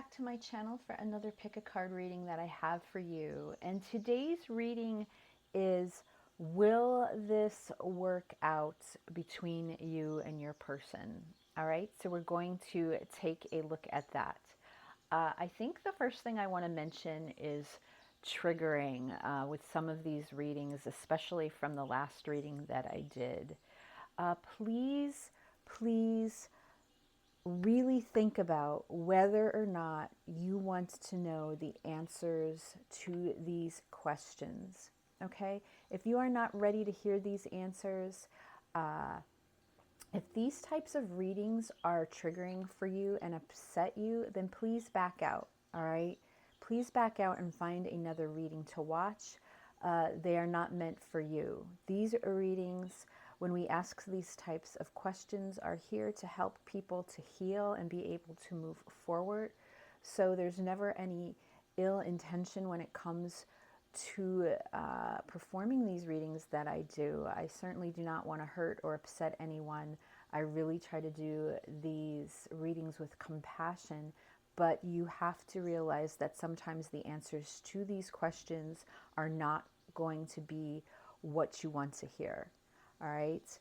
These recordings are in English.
back to my channel for another pick a card reading that I have for you. And today's reading is, will this work out between you and your person? All right, so we're going to take a look at that. I think the first thing I want to mention is triggering with some of these readings, especially from the last reading that I did. Please really think about whether or not you want to know the answers to these questions. Okay? If you are not ready to hear these answers, if these types of readings are triggering for you and upset you, then please back out. All right? Please back out and find another reading to watch. They are not meant for you. These readings, when we ask these types of questions, are here to help people to heal and be able to move forward. So there's never any ill intention when it comes to performing these readings that I do. I certainly do not want to hurt or upset anyone. I really try to do these readings with compassion, but you have to realize that sometimes the answers to these questions are not going to be what you want to hear. All right?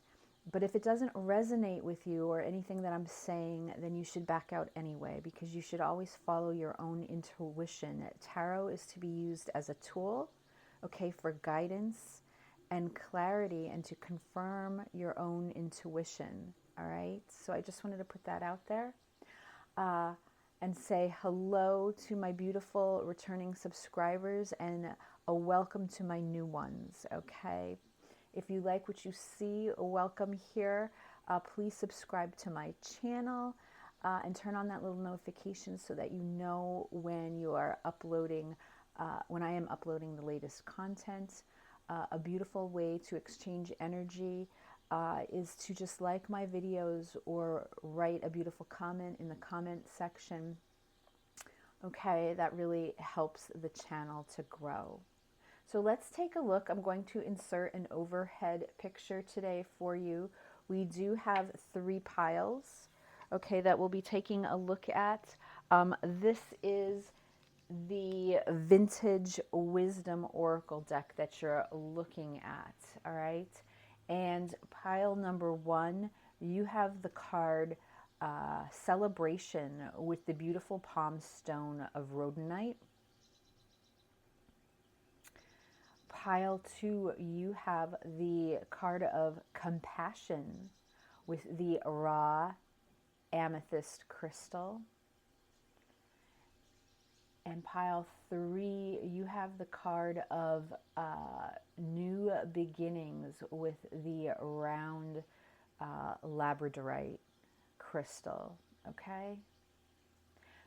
But if it doesn't resonate with you or anything that I'm saying, then you should back out anyway, because you should always follow your own intuition. Tarot is to be used as a tool, okay, for guidance and clarity and to confirm your own intuition. All right? So I just wanted to put that out there. And say hello to my beautiful returning subscribers and a welcome to my new ones, okay? If you like what you see, welcome here. Please subscribe to my channel and turn on that little notification so that you know when you are uploading, when I am uploading the latest content. A beautiful way to exchange energy is to just like my videos or write a beautiful comment in the comment section. Okay, that really helps the channel to grow. So let's take a look. I'm going to insert an overhead picture today for you. We do have 3 piles, okay, that we'll be taking a look at. This is the Vintage Wisdom Oracle deck that you're looking at, all right? And pile number 1, you have the card Celebration with the beautiful palm stone of rhodonite. Pile 2, you have the card of Compassion with the raw amethyst crystal. And pile 3, you have the card of New Beginnings with the round labradorite crystal. Okay?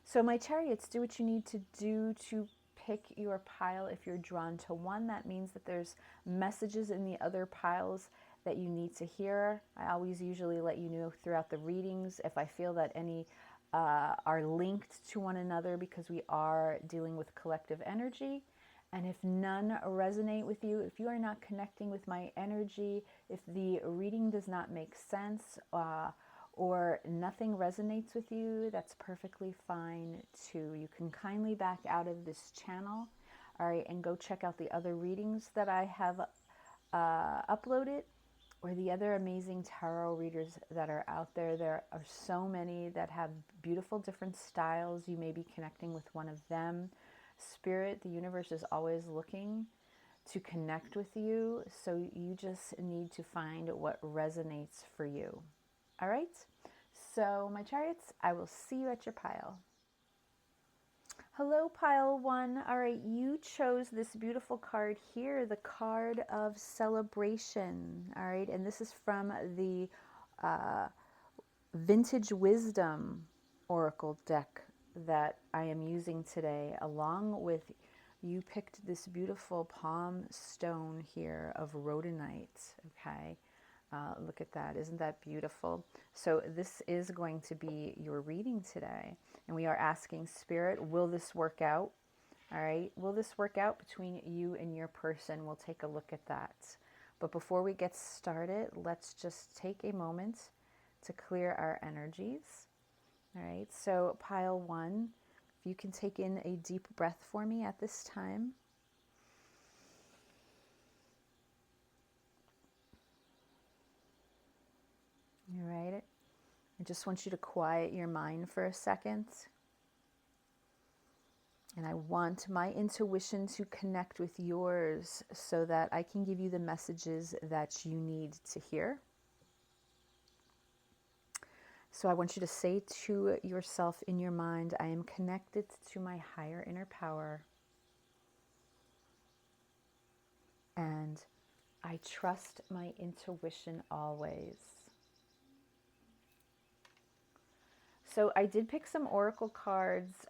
So my chariots, do what you need to do to pick your pile. If you're drawn to one, that means that there's messages in the other piles that you need to hear. I always usually let you know throughout the readings if I feel that any are linked to one another, because we are dealing with collective energy. And if none resonate with you, if you are not connecting with my energy, if the reading does not make sense, or nothing resonates with you, that's perfectly fine too. You can kindly back out of this channel, all right, and go check out the other readings that I have uploaded, or the other amazing tarot readers that are out there. There are so many that have beautiful different styles. You may be connecting with one of them. Spirit, the universe is always looking to connect with you, so you just need to find what resonates for you. All right, so my chariots, I will see you at your pile. Hello, pile 1. All right, you chose this beautiful card here, the card of Celebration. All right, and this is from the Vintage Wisdom Oracle deck that I am using today, along with, you picked this beautiful palm stone here of rhodonite, okay? Look at that. Isn't that beautiful? So this is going to be your reading today. And we are asking Spirit, will this work out? All right. Will this work out between you and your person? We'll take a look at that. But before we get started, let's just take a moment to clear our energies. All right. So pile 1, If you can take in a deep breath for me at this time. All right. I just want you to quiet your mind for a second. And I want my intuition to connect with yours so that I can give you the messages that you need to hear. So I want you to say to yourself in your mind, I am connected to my higher inner power. And I trust my intuition always. So I did pick some oracle cards.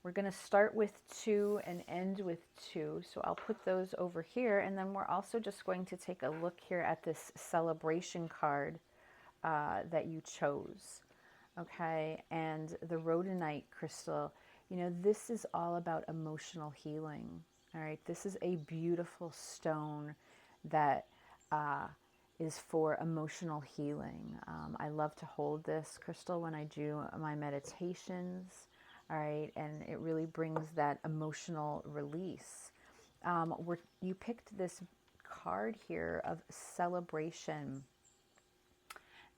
We're going to start with 2 and end with 2. So I'll put those over here. And then we're also just going to take a look here at this celebration card that you chose. Okay. And the rhodonite crystal, you know, this is all about emotional healing. All right. This is a beautiful stone that is for emotional healing. I love to hold this crystal when I do my meditations. All right, and it really brings that emotional release. You picked this card here of celebration.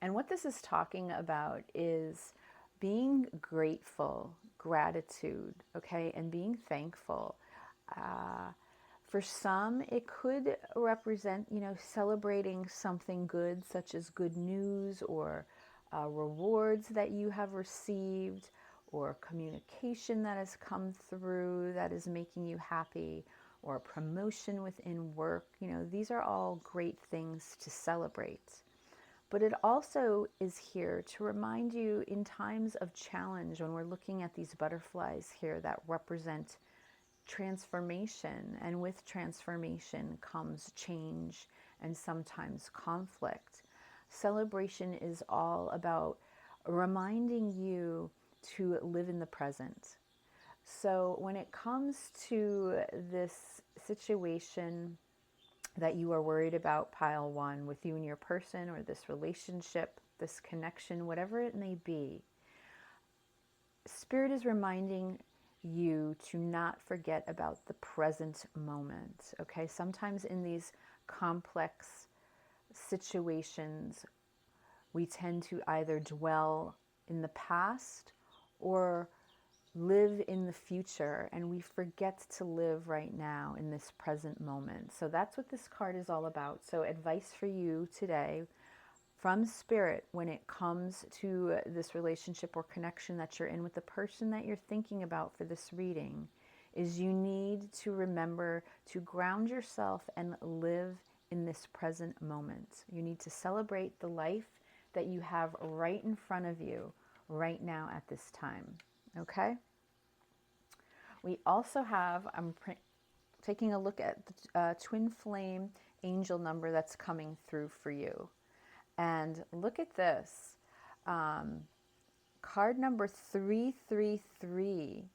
And what this is talking about is being grateful, gratitude, okay, and being thankful. For some, it could represent, you know, celebrating something good, such as good news or rewards that you have received, or communication that has come through that is making you happy, or a promotion within work. You know, these are all great things to celebrate. But it also is here to remind you in times of challenge, when we're looking at these butterflies here that represent transformation, and with transformation comes change and sometimes conflict. Celebration is all about reminding you to live in the present. So when it comes to this situation that you are worried about, pile 1, with you and your person, or this relationship, this connection, whatever it may be, Spirit is reminding you to not forget about the present moment. Okay, sometimes in these complex situations, we tend to either dwell in the past or live in the future, and we forget to live right now in this present moment. So that's what this card is all about. So advice for you today from Spirit when it comes to this relationship or connection that you're in with the person that you're thinking about for this reading is you need to remember to ground yourself and live in this present moment. You need to celebrate the life that you have right in front of you right now at this time. Okay? We also have, taking a look at the twin flame angel number that's coming through for you. And look at this. Card number 333.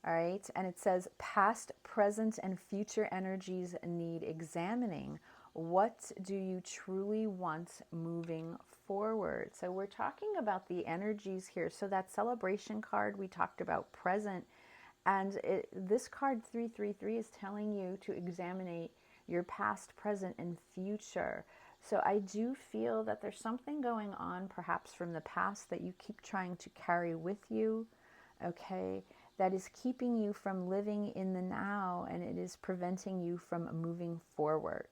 All right. And it says past, present, and future energies need examining. What do you truly want moving forward? So we're talking about the energies here. So that celebration card, we talked about present. And this card 333 is telling you to examine your past, present, and future. So I do feel that there's something going on perhaps from the past that you keep trying to carry with you, okay, that is keeping you from living in the now, and it is preventing you from moving forward.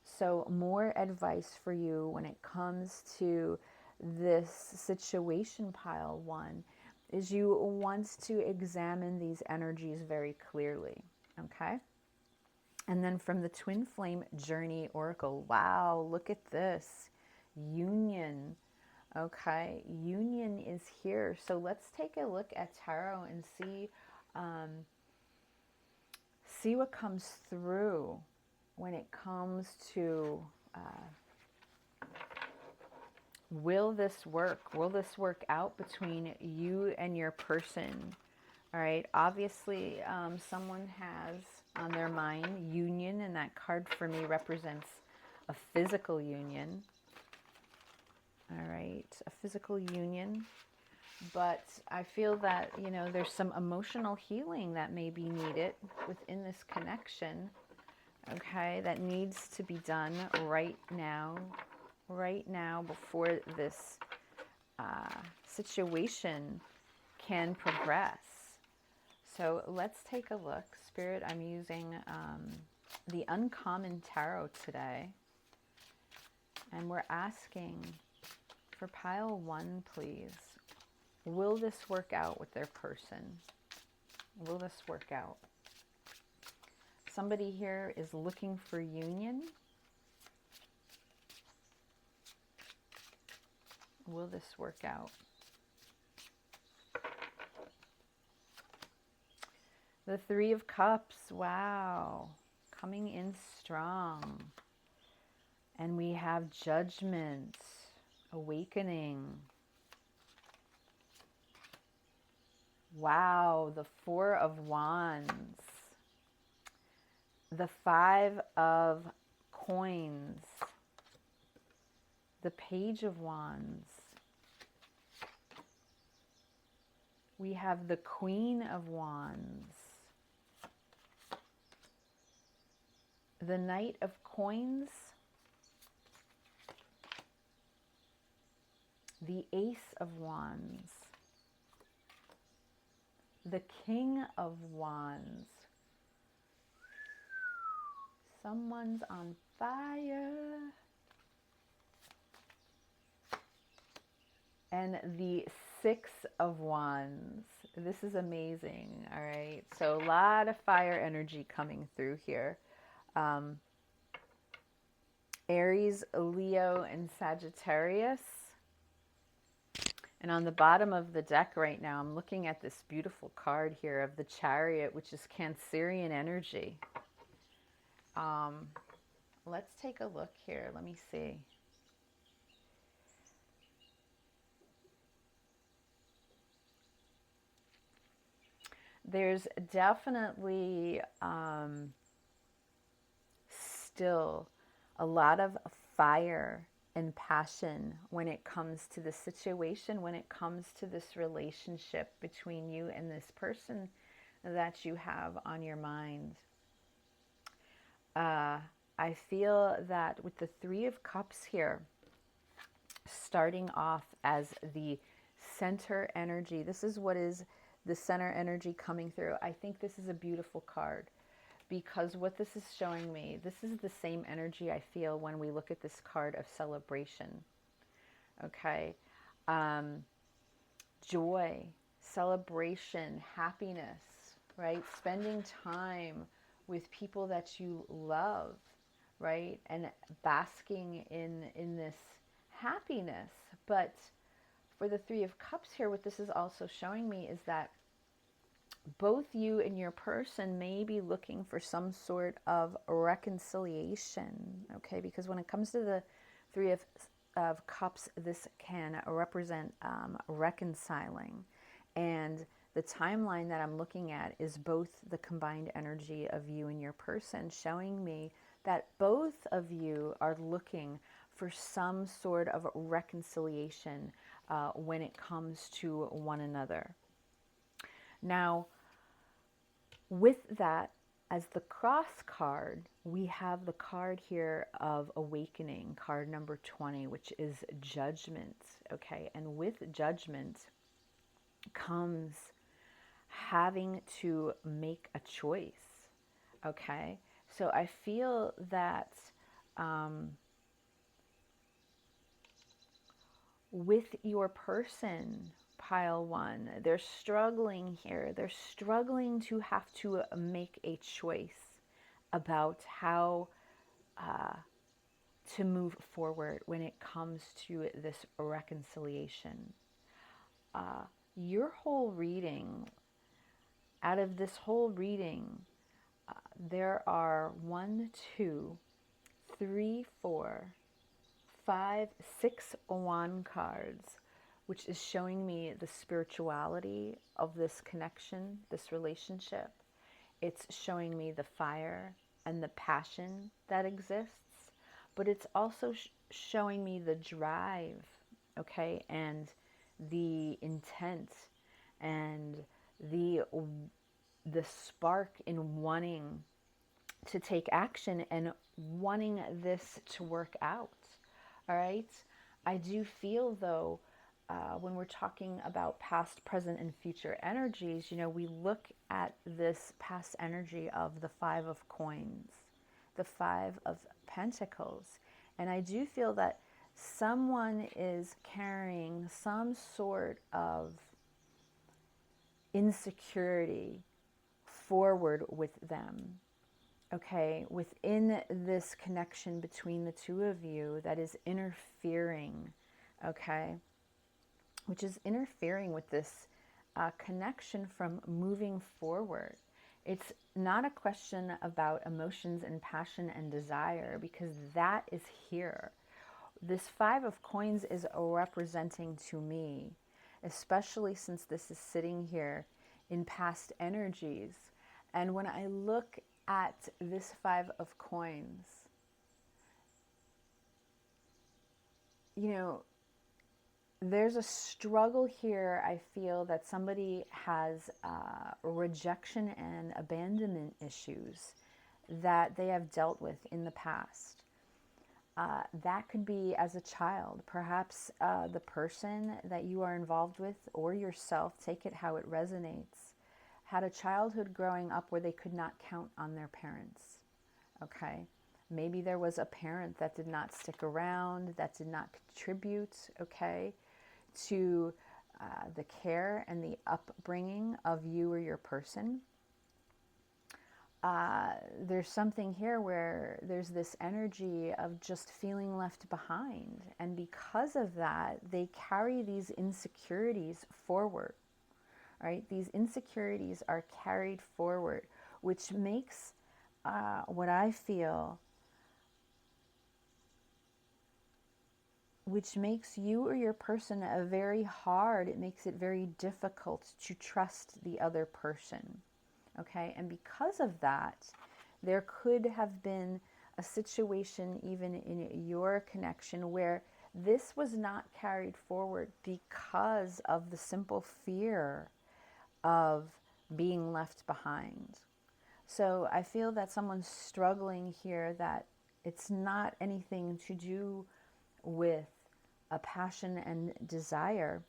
So more advice for you when it comes to this situation, pile 1, is you want to examine these energies very clearly, okay? And then from the Twin Flame Journey Oracle, wow, look at this. Union, okay? Union is here. So let's take a look at tarot and see what comes through when it comes to will this work? Will this work out between you and your person? All right, obviously someone has on their mind union, and that card for me represents a physical union. All right, a physical union. But I feel that, you know, there's some emotional healing that may be needed within this connection, okay, that needs to be done right now before this situation can progress. So let's take a look. Spirit, I'm using the Uncommon Tarot today. And we're asking for pile 1, please. Will this work out with their person? Will this work out? Somebody here is looking for union. Will this work out? The 3 of Cups, wow, coming in strong. And we have Judgment, Awakening. Wow, the 4 of Wands. The 5 of Coins. The Page of Wands. We have the Queen of Wands. The Knight of Coins. The Ace of Wands. The King of Wands. Someone's on fire. And the 6 of Wands. This is amazing, all right? So a lot of fire energy coming through here. Aries, Leo, and Sagittarius. And on the bottom of the deck right now, I'm looking at this beautiful card here of the Chariot, which is Cancerian energy. Let's take a look here. Let me see. There's definitely still a lot of fire and passion when it comes to the situation, when it comes to this relationship between you and this person that you have on your mind. I feel that with the 3 of Cups here, starting off as the center energy, this is what is the center energy coming through. I think this is a beautiful card because what this is showing me, this is the same energy I feel when we look at this card of celebration. Okay. Joy, celebration, happiness, right? Spending time with people that you love, right? And basking in this happiness. But for the 3 of Cups here, what this is also showing me is that both you and your person may be looking for some sort of reconciliation, okay? Because when it comes to the 3 of Cups, this can represent reconciling. And the timeline that I'm looking at is both the combined energy of you and your person, showing me that both of you are looking for some sort of reconciliation when it comes to one another. Now, with that, as the cross card, we have the card here of Awakening, card number 20, which is Judgment, okay? And with Judgment comes having to make a choice, okay? So I feel that with your person, pile 1, they're struggling here. They're struggling to have to make a choice about how to move forward when it comes to this reconciliation. Your whole reading, out of this whole reading, there are 1, 2, 3, 4, 5, 6 wand cards, which is showing me the spirituality of this connection, this relationship. It's showing me the fire and the passion that exists, but it's also showing me the drive, okay, and the intent and the the spark in wanting to take action and wanting this to work out. All right. I do feel though, when we're talking about past, present, and future energies, we look at this past energy of the Five of Coins, the Five of Pentacles. And I do feel that someone is carrying some sort of insecurity forward with them. Okay, within this connection between the two of you that is interfering, okay, which is interfering with this connection from moving forward. It's not a question about emotions and passion and desire, because that is here. This Five of Coins is representing to me, especially since this is sitting here in past energies. And when I look at this Five of Coins, there's a struggle here. I feel that somebody has rejection and abandonment issues that they have dealt with in the past. That could be as a child. Perhaps the person that you are involved with, or yourself, take it how it resonates, had a childhood growing up where they could not count on their parents. Okay? Maybe there was a parent that did not stick around, that did not contribute, okay, to the care and the upbringing of you or your person. There's something here where there's this energy of just feeling left behind. And because of that, they carry these insecurities forward, right? These insecurities are carried forward, which makes what I feel, which makes you or your person it makes it very difficult to trust the other person. Okay, and because of that, there could have been a situation even in your connection where this was not carried forward because of the simple fear of being left behind. So I feel that someone's struggling here, that it's not anything to do with a passion and desire.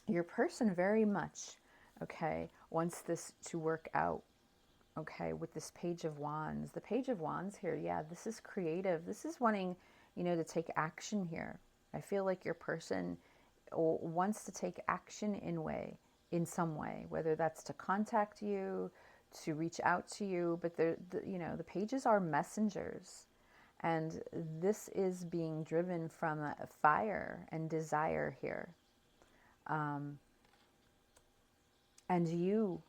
Your person very much, okay, wants this to work out, okay, with this Page of Wands. The Page of Wands here, yeah, this is creative. This is wanting, to take action here. I feel like your person wants to take action in some way, whether that's to contact you, to reach out to you, but the pages are messengers. And this is being driven from a fire and desire here. And you,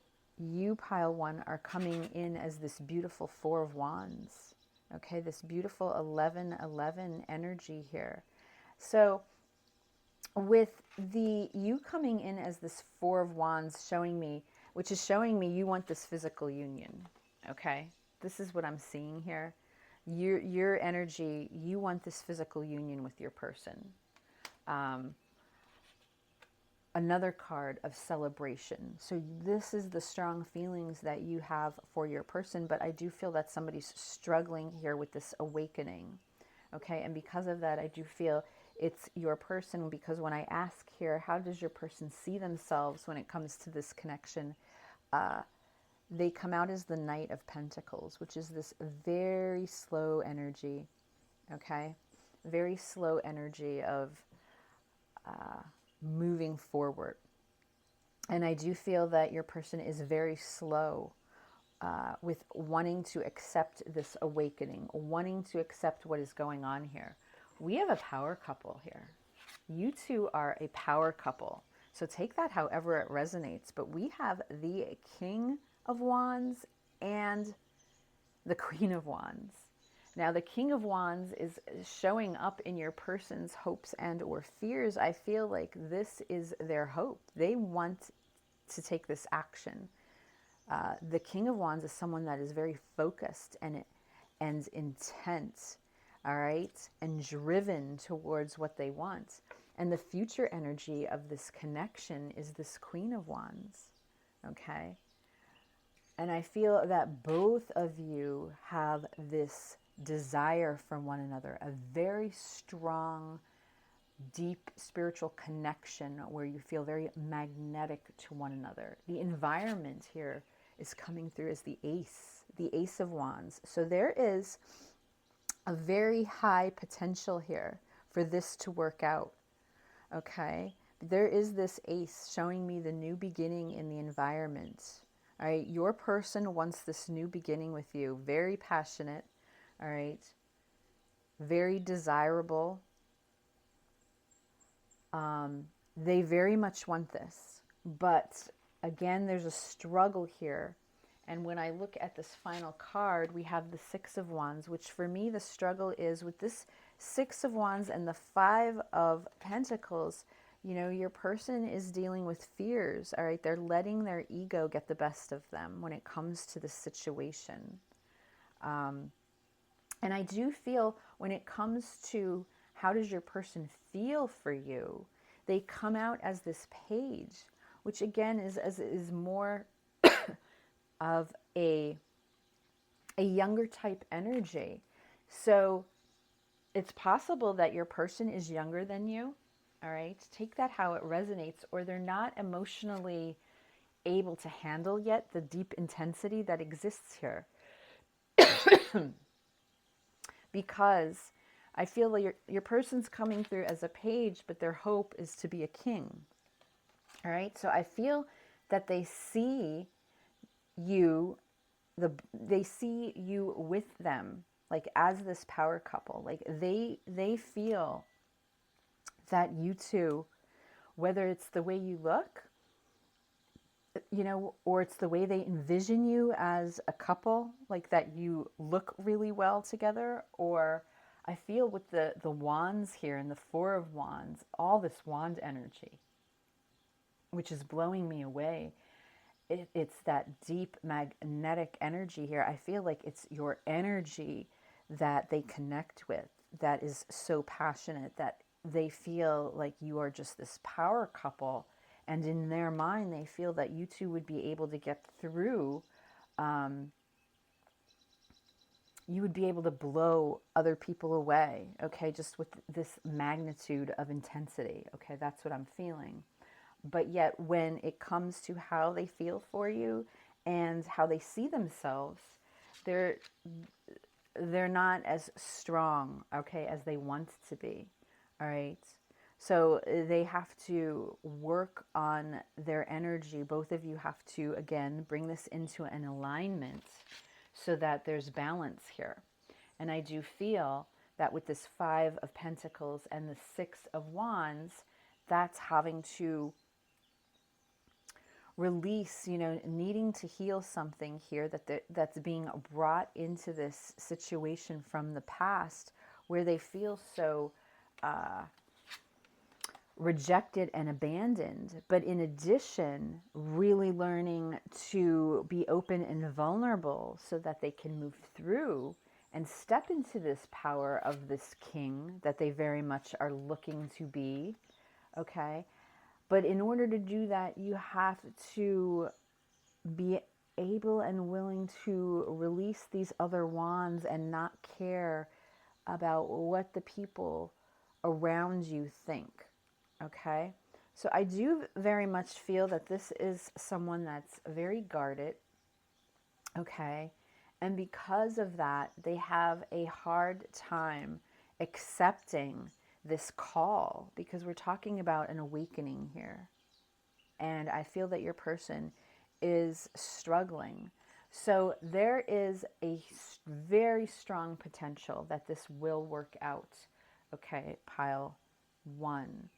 pile one, are coming in as this beautiful Four of Wands. Okay, this beautiful 11-11 energy here. So with you coming in as this Four of Wands showing me, which is showing me you want this physical union. Okay, this is what I'm seeing here. Your energy, you want this physical union with your person. Another card of celebration. So this is the strong feelings that you have for your person, but I do feel that somebody's struggling here with this awakening. Okay, and because of that, I do feel it's your person, because when I ask here, how does your person see themselves when it comes to this connection? They come out as the Knight of Pentacles, which is this very slow energy, okay? Very slow energy of moving forward. And I do feel that your person is very slow with wanting to accept this awakening, wanting to accept what is going on here. We have a power couple here. You two are a power couple. So take that however it resonates. But we have the King of Wands and the Queen of Wands. Now, the King of Wands is showing up in your person's hopes and or fears. I feel like this is their hope. They want to take this action. The King of Wands is someone that is very focused and intent, all right, and driven towards what they want. And the future energy of this connection is this Queen of Wands, okay? And I feel that both of you have this desire for one another, a very strong, deep spiritual connection where you feel very magnetic to one another. The environment here is coming through as the Ace of Wands. So there is a very high potential here for this to work out, okay? There is this Ace showing me the new beginning in the environment. All right, your person wants this new beginning with you. Very passionate, all right? Very desirable. They very much want this. But again, there's a struggle here. And when I look at this final card, we have the Six of Wands, which for me, the struggle is with this Six of Wands and the Five of Pentacles. You know, your person is dealing with fears, all right? They're letting their ego get the best of them when it comes to this situation. And I do feel when it comes to how does your person feel for you, they come out as this page, which again is more of a younger type energy. So it's possible that your person is younger than you. All right, take that how it resonates, or they're not emotionally able to handle yet the deep intensity that exists here. Because I feel like your person's coming through as a page, but their hope is to be a king. All right, so I feel that they see you, they see you with them, like as this power couple. Like they feel that you two, whether it's the way you look, you know, or it's the way they envision you as a couple, like that you look really well together. Or I feel with the wands here and the Four of Wands, all this wand energy, which is blowing me away. It's that deep magnetic energy here. I feel like it's your energy that they connect with that is so passionate that they feel like you are just this power couple. And in their mind, they feel that you two would be able to get through. You would be able to blow other people away, okay, just with this magnitude of intensity. Okay, that's what I'm feeling. But yet when it comes to how they feel for you and how they see themselves, they're not as strong, okay, as they want to be. All right, so they have to work on their energy. Both of you have to, again, bring this into an alignment so that there's balance here. And I do feel that with this Five of Pentacles and the Six of Wands, that's having to release, you know, needing to heal something here that's being brought into this situation from the past where they feel so rejected and abandoned. But in addition, really learning to be open and vulnerable so that they can move through and step into this power of this king that they very much are looking to be, okay? But in order to do that, you have to be able and willing to release these other wands and not care about what the people around you think, okay? So I do very much feel that this is someone that's very guarded, okay? And because of that, they have a hard time accepting this call because we're talking about an awakening here. And I feel that your person is struggling. So there is a very strong potential that this will work out. Okay, pile one.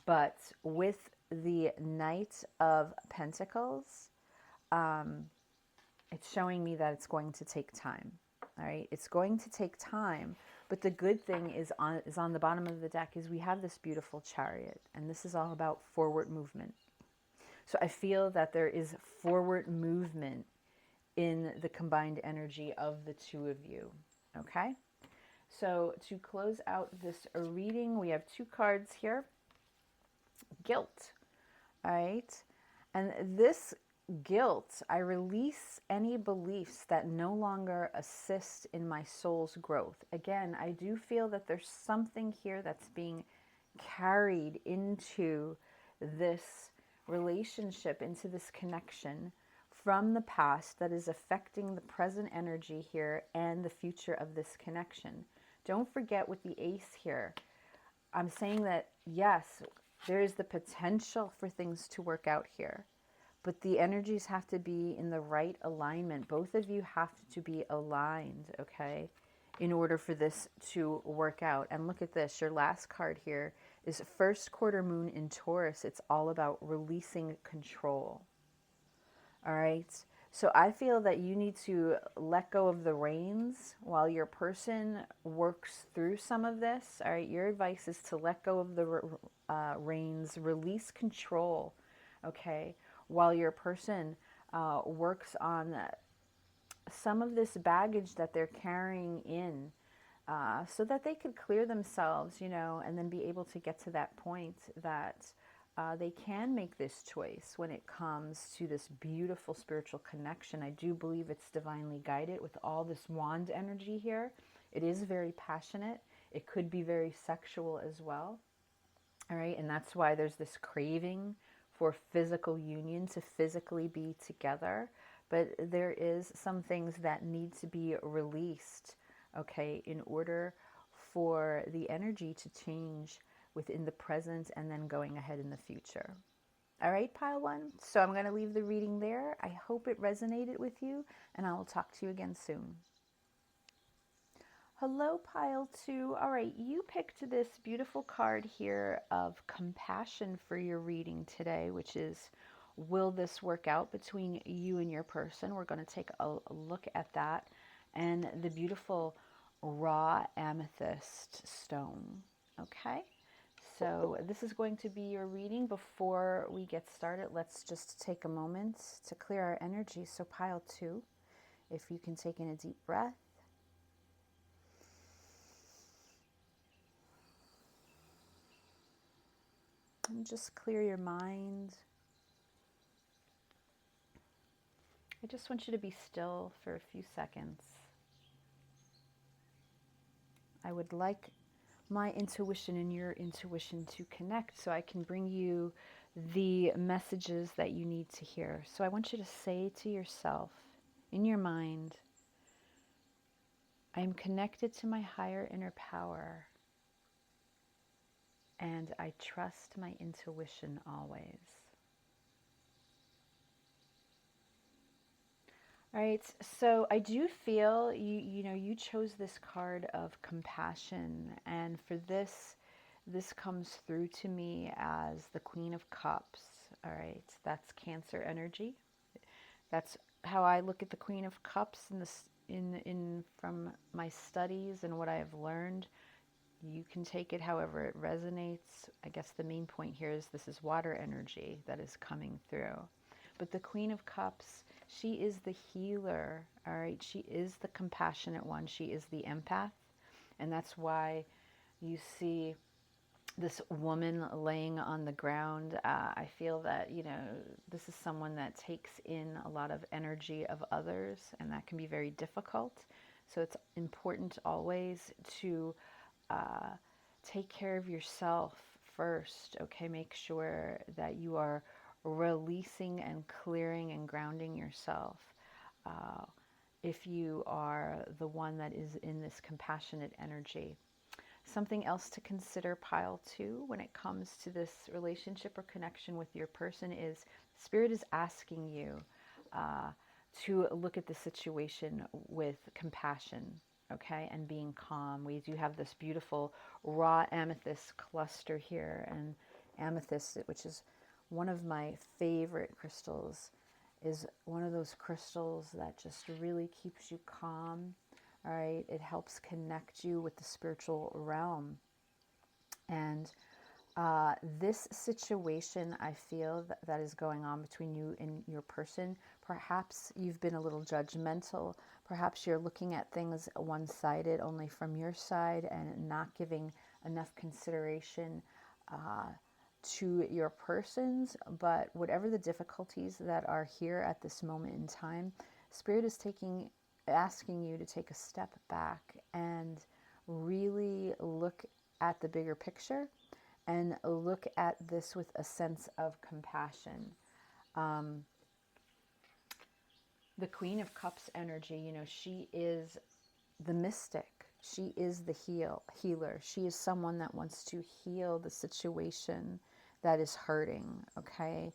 But with the Knight of Pentacles, it's showing me that it's going to take time. All right, it's going to take time. But the good thing is on the bottom of the deck is we have this beautiful Chariot, and this is all about forward movement. So I feel that there is forward movement in the combined energy of the two of you, okay? So to close out this reading, we have two cards here. guilt. All right. And this guilt, I release any beliefs that no longer assist in my soul's growth. Again, I do feel that there's something here that's being carried into this relationship, into this connection from the past that is affecting the present energy here and the future of this connection. Don't forget with the ace here, I'm saying that yes, there is the potential for things to work out here, but the energies have to be in the right alignment. Both of you have to be aligned, okay, in order for this to work out. And look at this, your last card here is first quarter moon in Taurus. It's all about releasing control. All right. So I feel that you need to let go of the reins while your person works through some of this. All right. Your advice is to let go of the reins, release control. Okay. While your person works on some of this baggage that they're carrying in, so that they could clear themselves, and then be able to get to that point that they can make this choice when it comes to this beautiful spiritual connection. I do believe it's divinely guided with all this wand energy here. It is very passionate. It could be very sexual as well. All right. And that's why there's this craving for physical union, to physically be together. But there is some things that need to be released, okay, in order for the energy to change within the present and then going ahead in the future. All right, pile one. So I'm going to leave the reading there. I hope it resonated with you, and I will talk to you again soon. Hello, pile two. All right, you picked this beautiful card here of compassion for your reading today, which is, will this work out between you and your person? We're going to take a look at that. And the beautiful raw amethyst stone. Okay, so this is going to be your reading. Before we get started, let's just take a moment to clear our energy. So pile two, if you can take in a deep breath. And just clear your mind. I just want you to be still for a few seconds. I would like my intuition and your intuition to connect so I can bring you the messages that you need to hear. So I want you to say to yourself in your mind, I am connected to my higher inner power, and I trust my intuition always. All right, so I do feel you chose this card of compassion, and for this comes through to me as the Queen of Cups. All right, that's Cancer energy. That's how I look at the Queen of Cups in from my studies and what I have learned. You can take it however it resonates. I guess the main point here is this is water energy that is coming through. But the Queen of Cups, she is the healer, all right? She is the compassionate one. She is the empath. And that's why you see this woman laying on the ground. I feel that, this is someone that takes in a lot of energy of others, and that can be very difficult. So it's important always to take care of yourself first, okay? Make sure that you are releasing and clearing and grounding yourself. If you are the one that is in this compassionate energy. Something else to consider, pile two, when it comes to this relationship or connection with your person is Spirit is asking you to look at the situation with compassion, okay, and being calm. We do have this beautiful raw amethyst cluster here, and amethyst, which is one of my favorite crystals, is one of those crystals that just really keeps you calm. All right, it helps connect you with the spiritual realm. And this situation, I feel that is going on between you and your person. Perhaps you've been a little judgmental. Perhaps you're looking at things one-sided, only from your side, and not giving enough consideration to your persons, but whatever the difficulties that are here at this moment in time, Spirit is asking you to take a step back and really look at the bigger picture and look at this with a sense of compassion. The Queen of Cups energy, you know, she is the mystic. She is the healer. She is someone that wants to heal the situation that is hurting, okay?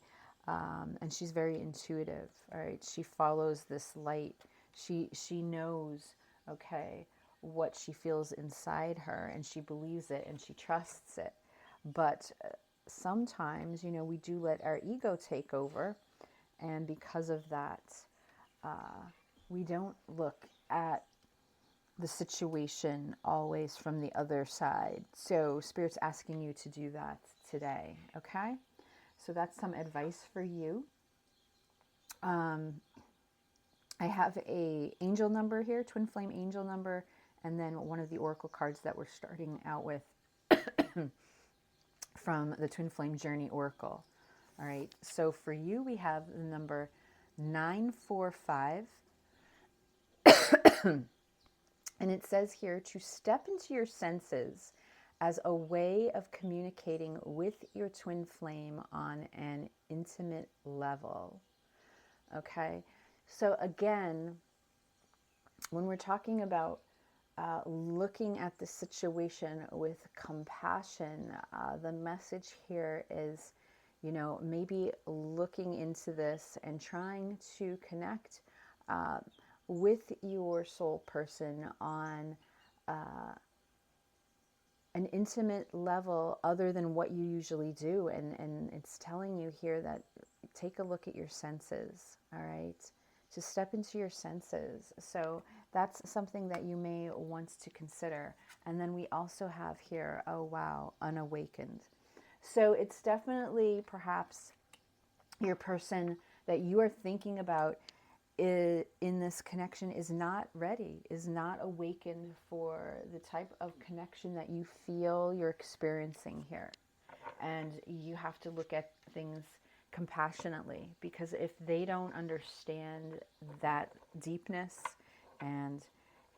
And she's very intuitive, all right? She follows this light. She knows, okay, what she feels inside her, and she believes it, and she trusts it. But sometimes, you know, we do let our ego take over, and because of that, we don't look at the situation always from the other side. So Spirit's asking you to do that today, okay? So that's some advice for you. I have a angel number here, twin flame angel number, and then one of the oracle cards that we're starting out with from the Twin Flame Journey Oracle. All right, so for you, we have the number 945. And it says here to step into your senses as a way of communicating with your twin flame on an intimate level. Okay, so again, when we're talking about looking at the situation with compassion, the message here is, you know, maybe looking into this and trying to connect with your soul person on an intimate level other than what you usually do. And it's telling you here that take a look at your senses, all right? To step into your senses. So that's something that you may want to consider. And then we also have here, oh wow, unawakened. So it's definitely perhaps your person that you are thinking about in this connection is not ready, is not awakened for the type of connection that you feel you're experiencing here. And you have to look at things compassionately, because if they don't understand that deepness, and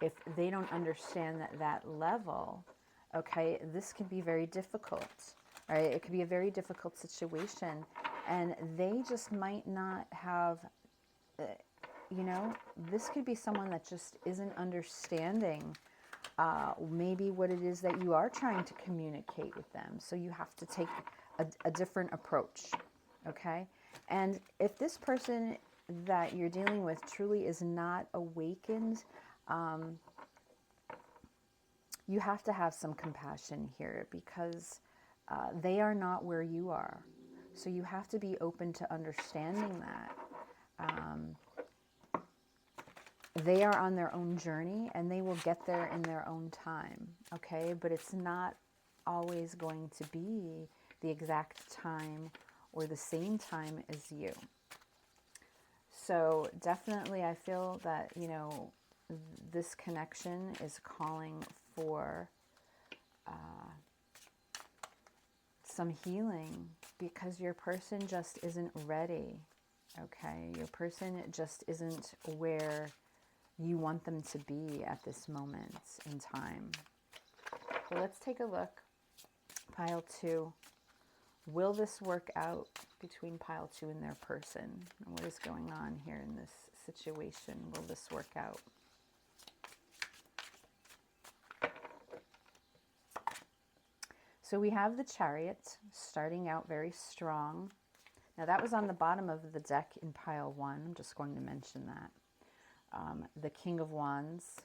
if they don't understand that level, okay, this can be very difficult, right? It could be a very difficult situation, and they just might not have, you know, this could be someone that just isn't understanding maybe what it is that you are trying to communicate with them. So you have to take a different approach, okay? And if this person that you're dealing with truly is not awakened, you have to have some compassion here, because they are not where you are. So you have to be open to understanding that. They are on their own journey, and they will get there in their own time, okay? But it's not always going to be the exact time or the same time as you. So definitely I feel that, you know, this connection is calling for some healing, because your person just isn't ready, okay? Your person just isn't where you want them to be at this moment in time. So let's take a look. Pile 2. Will this work out between pile 2 and their person? What is going on here in this situation? Will this work out? So we have the Chariot starting out very strong. Now that was on the bottom of the deck in pile 1. I'm just going to mention that. The King of Wands.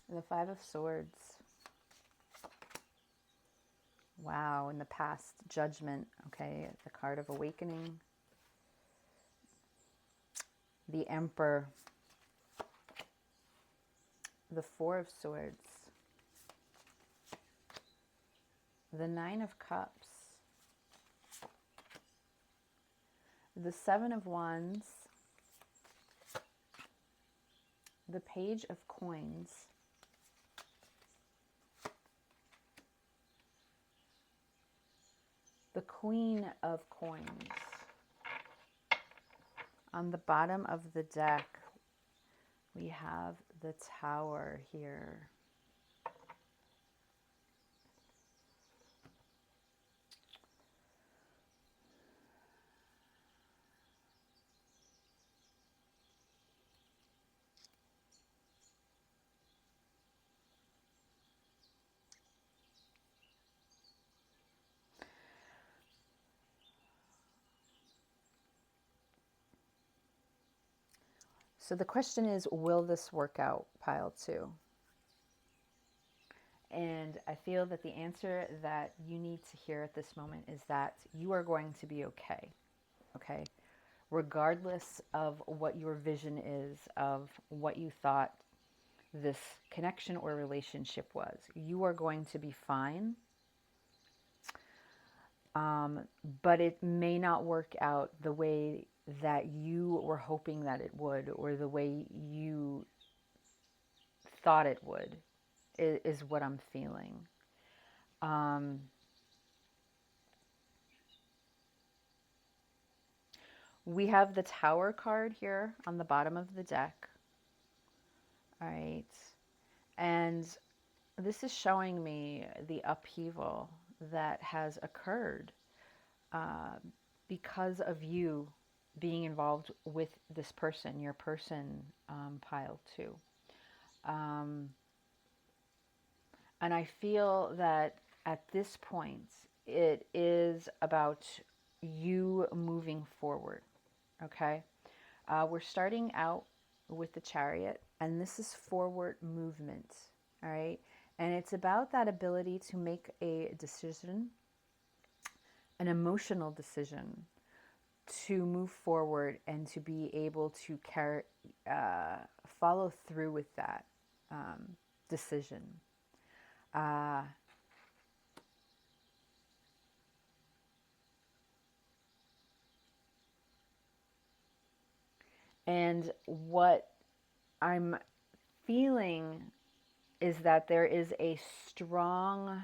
The Five of Swords. Wow, in the past, Judgment, okay, the card of awakening. The Emperor. The Four of Swords. The Nine of Cups. The Seven of Wands. the Page of Coins, the Queen of Coins. On the bottom of the deck, we have the Tower here. So the question is, will this work out, pile 2? And I feel that the answer that you need to hear at this moment is that you are going to be okay. Okay? Regardless of what your vision is, of what you thought this connection or relationship was, you are going to be fine. But it may not work out the way that you were hoping that it would, or the way you thought it would, is what I'm feeling. We have the Tower card here on the bottom of the deck. All right. And this is showing me the upheaval that has occurred because of you being involved with this person, your person, pile 2. And I feel that at this point, it is about you moving forward, okay? We're starting out with the Chariot, and this is forward movement, all right? And it's about that ability to make a decision, an emotional decision, to move forward and to be able to follow through with that decision. And what I'm feeling is that there is a strong,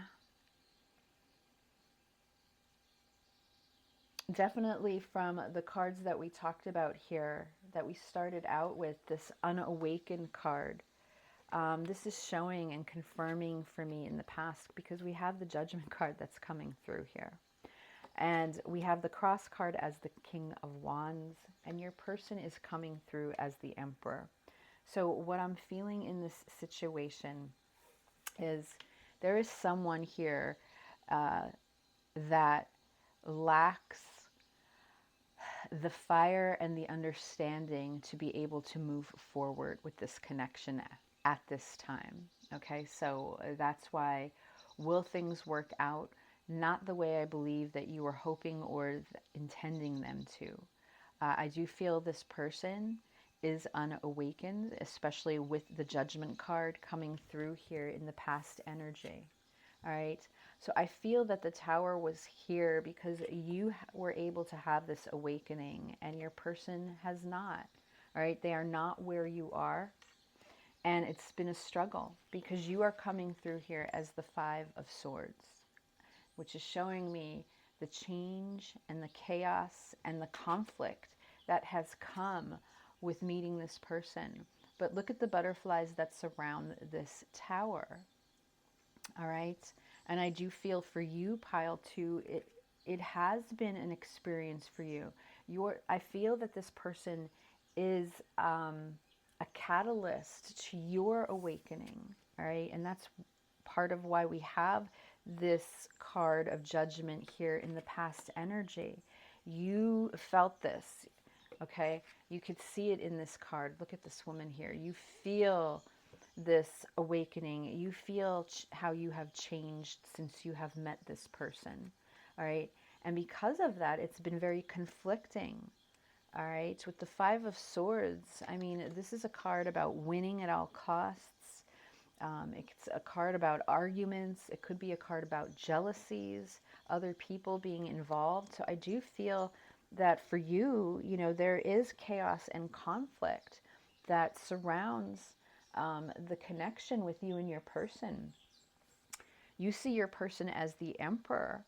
definitely from the cards that we talked about here, that we started out with, this unawakened card. This is showing and confirming for me in the past, because we have the Judgment card that's coming through here. And we have the Cross card as the King of Wands, and your person is coming through as the Emperor. So what I'm feeling in this situation is there is someone here that lacks the fire and the understanding to be able to move forward with this connection at this time. Okay, so that's why, will things work out? Not the way I believe that you were hoping or intending them to. I do feel this person is unawakened, especially with the Judgment card coming through here in the past energy. All right. So I feel that the Tower was here because you were able to have this awakening and your person has not. All right. They are not where you are. And it's been a struggle because you are coming through here as the Five of Swords, which is showing me the change and the chaos and the conflict that has come with meeting this person. But look at the butterflies that surround this tower. All right. And I do feel for you, pile 2, it has been an experience for you. I feel that this person is a catalyst to your awakening. All right. And that's part of why we have this card of Judgment here in the past energy. You felt this. Okay. You could see it in this card. Look at this woman here. You feel this awakening. You feel how you have changed since you have met this person. All right. And because of that, it's been very conflicting. All right. With the Five of Swords, I mean, this is a card about winning at all costs. It's a card about arguments. It could be a card about jealousies, other people being involved. So I do feel that for you, you know, there is chaos and conflict that surrounds the connection with you and your person. You see your person as the emperor,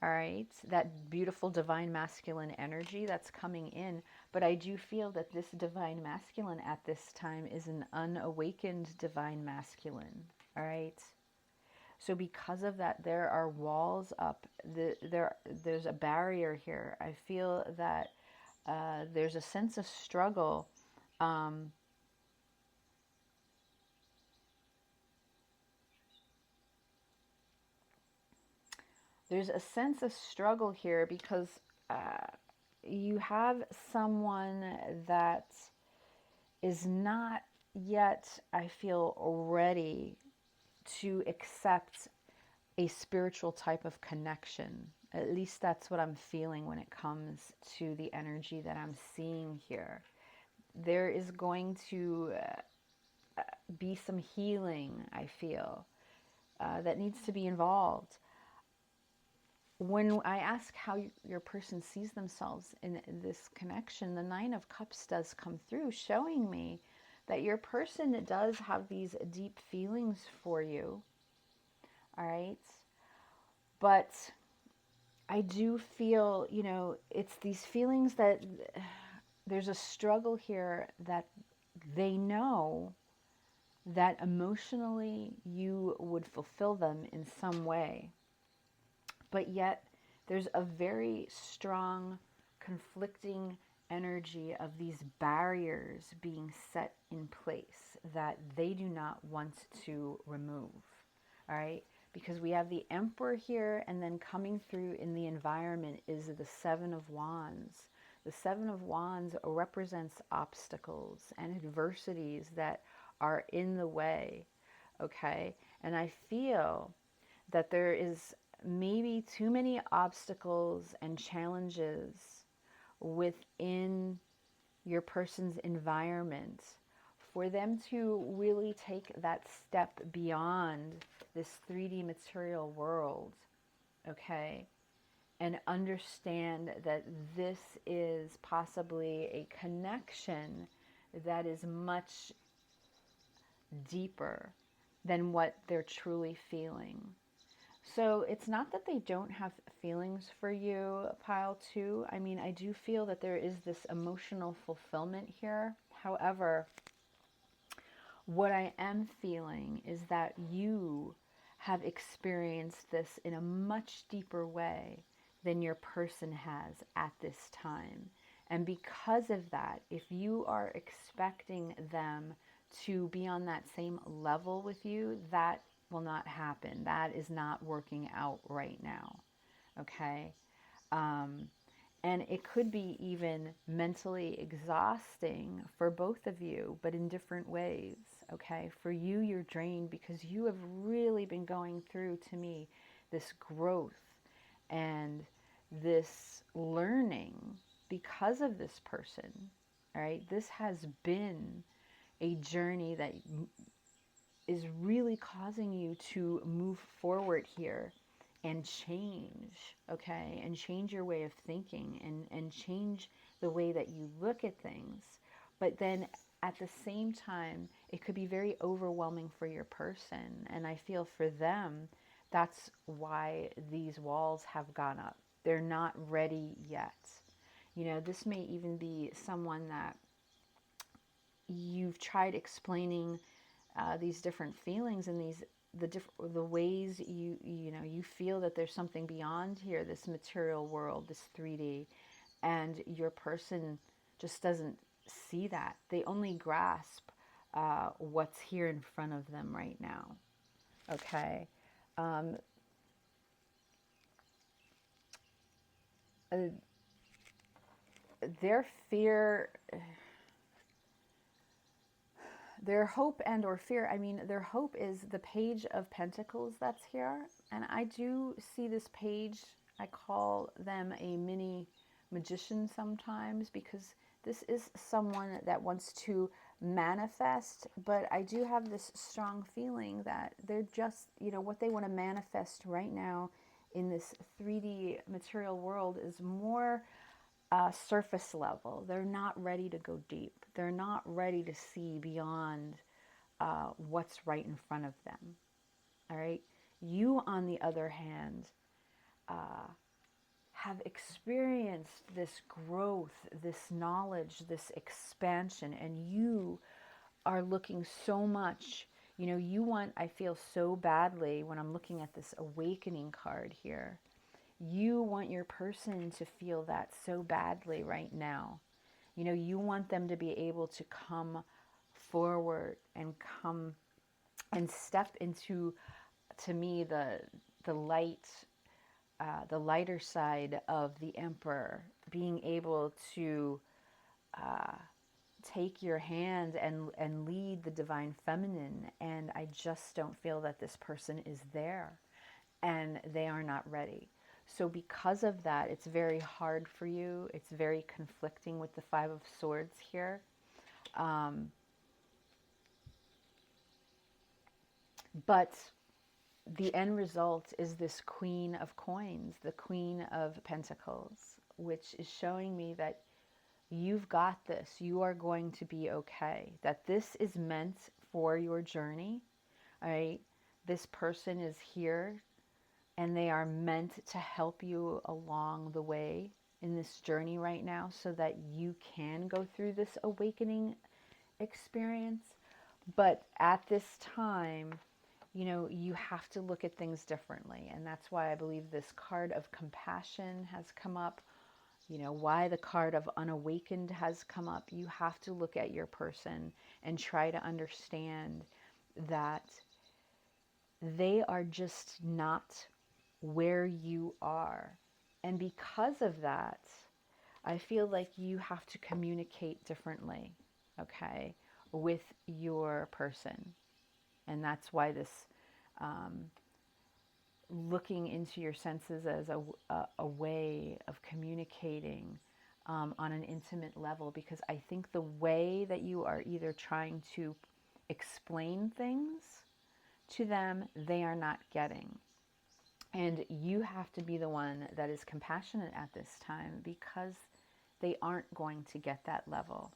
all right? That beautiful divine masculine energy that's coming in. But I do feel that this divine masculine at this time is an unawakened divine masculine, all right? So because of that, there are walls up. There's a barrier here. I feel that there's a sense of struggle. Um, there's a sense of struggle here because uh, you have someone that is not yet, I feel, ready to accept a spiritual type of connection. At least that's what I'm feeling when it comes to the energy that I'm seeing here. There is going to be some healing, I feel, that needs to be involved. When I ask how your person sees themselves in this connection, the Nine of Cups does come through, showing me that your person does have these deep feelings for you, all right? But I do feel, it's these feelings that there's a struggle here that they know that emotionally you would fulfill them in some way. But yet there's a very strong conflicting energy of these barriers being set in place that they do not want to remove. All right? Because we have the Emperor here, and then coming through in the environment is the Seven of Wands. The Seven of Wands represents obstacles and adversities that are in the way. Okay? And I feel that there is maybe too many obstacles and challenges within your person's environment for them to really take that step beyond this 3D material world, okay? And understand that this is possibly a connection that is much deeper than what they're truly feeling. So it's not that they don't have feelings for you, pile two. I mean, I do feel that there is this emotional fulfillment here. However, what I am feeling is that you have experienced this in a much deeper way than your person has at this time. And because of that, if you are expecting them to be on that same level with you, that will not happen. That is not working out right now. Okay? Um, and it could be even mentally exhausting for both of you, but in different ways. Okay? For you, you're drained because you have really been going through, to me, this growth and this learning because of this person. All right? This has been a journey that is really causing you to move forward here and change, okay? And change your way of thinking and change the way that you look at things. But then at the same time, it could be very overwhelming for your person. And I feel for them, that's why these walls have gone up. They're not ready yet. This may even be someone that you've tried explaining these different feelings and the ways you feel that there's something beyond here, this material world, this 3D, and your person just doesn't see that. They only grasp what's here in front of them right now. Okay. Um, uh, their fear, their hope and or fear, I mean, their hope is the Page of Pentacles that's here. And I do see this page, I call them a mini magician sometimes, because this is someone that wants to manifest, but I do have this strong feeling that they're just, what they want to manifest right now in this 3D material world is more surface level. They're not ready to go deep. They're not ready to see beyond what's right in front of them. All right. You, on the other hand, have experienced this growth, this knowledge, this expansion, and you are looking so much. You know, you want, I feel so badly when I'm looking at this awakening card here. You want your person to feel that so badly right now. You know, you want them to be able to come forward and come and step into, to me, the light, the lighter side of the Emperor, being able to take your hand and lead the divine feminine. And I just don't feel that this person is there, and they are not ready. So because of that, it's very hard for you. It's very conflicting with the Five of Swords here. But the end result is this Queen of Coins, the Queen of Pentacles, which is showing me that you've got this. You are going to be okay. That this is meant for your journey. All right. This person is here and they are meant to help you along the way in this journey right now so that you can go through this awakening experience. But at this time, you know, you have to look at things differently. And that's why I believe this card of compassion has come up. You know, why the card of unawakened has come up. You have to look at your person and try to understand that they are just not where you are. And because of that, I feel like you have to communicate differently, okay, with your person. And that's why this looking into your senses as a way of communicating on an intimate level, because I think the way that you are either trying to explain things to them, they are not getting. And you have to be the one that is compassionate at this time because they aren't going to get that level.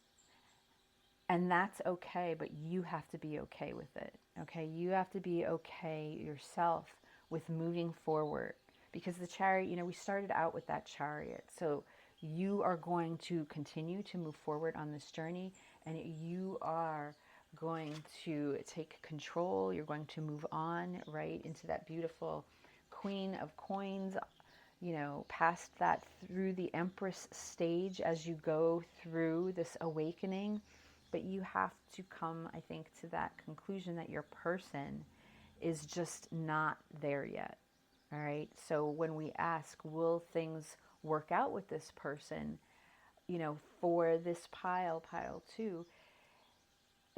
And that's okay, but you have to be okay with it. Okay, you have to be okay yourself with moving forward, because the chariot, you know, we started out with that chariot. So you are going to continue to move forward on this journey, and you are going to take control. You're going to move on right into that beautiful Queen of Coins, you know, past that, through the Empress stage as you go through this awakening. But you have to come, I think, to that conclusion that your person is just not there yet. All right. So when we ask, will things work out with this person, you know, for this pile two,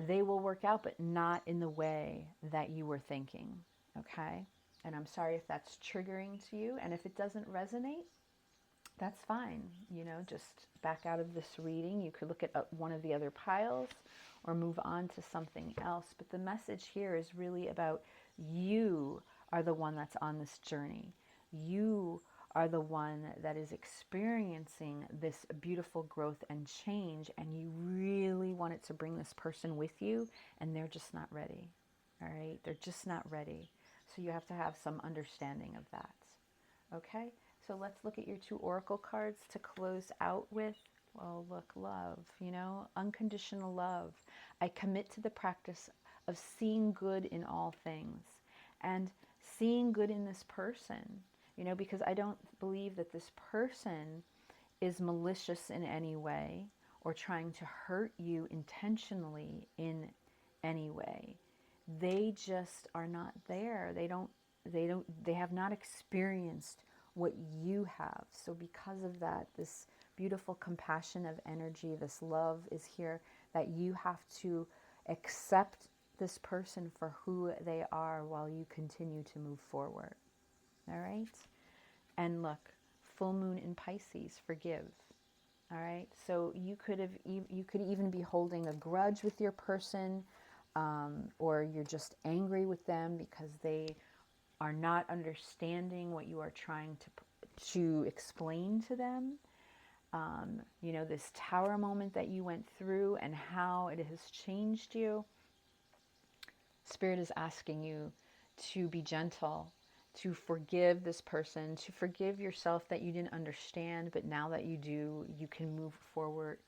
they will work out, but not in the way that you were thinking. Okay. And I'm sorry if that's triggering to you. And if it doesn't resonate, that's fine. You know, just back out of this reading. You could look at one of the other piles or move on to something else. But the message here is really about you are the one that's on this journey. You are the one that is experiencing this beautiful growth and change, and you really wanted to bring this person with you, and they're just not ready. All right? They're just not ready. So you have to have some understanding of that. Okay? So let's look at your two oracle cards to close out with. Well, look, love, you know, unconditional love. I commit to the practice of seeing good in all things and seeing good in this person, you know, because I don't believe that this person is malicious in any way or trying to hurt you intentionally in any way. They just are not there. They have not experienced what you have. So because of that, this beautiful compassion of energy, this love is here, that you have to accept this person for who they are while you continue to move forward. All right? And look, full moon in Pisces, forgive. All right? So you could even be holding a grudge with your person, or you're just angry with them because they are not understanding what you are trying to explain to them. You know, this tower moment that you went through and how it has changed you. Spirit is asking you to be gentle, to forgive this person, to forgive yourself that you didn't understand, but now that you do, you can move forward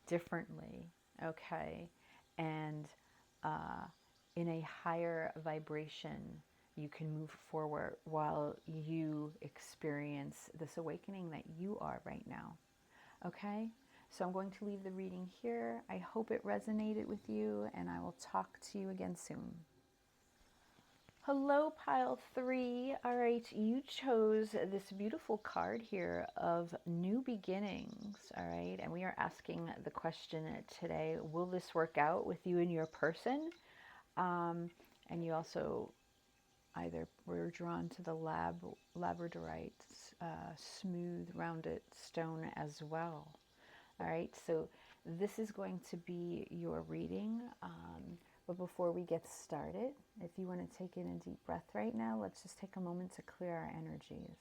differently, okay? And in a higher vibration, you can move forward while you experience this awakening that you are right now, okay? So I'm going to leave the reading here. I hope it resonated with you, and I will talk to you again soon. Hello, pile 3. All right, you chose this beautiful card here of new beginnings. All right, and we are asking the question today, will this work out with you and your person? And you also either were drawn to the labradorite, smooth, rounded stone as well. All right, so this is going to be your reading. But before we get started, if you want to take in a deep breath right now, let's just take a moment to clear our energies.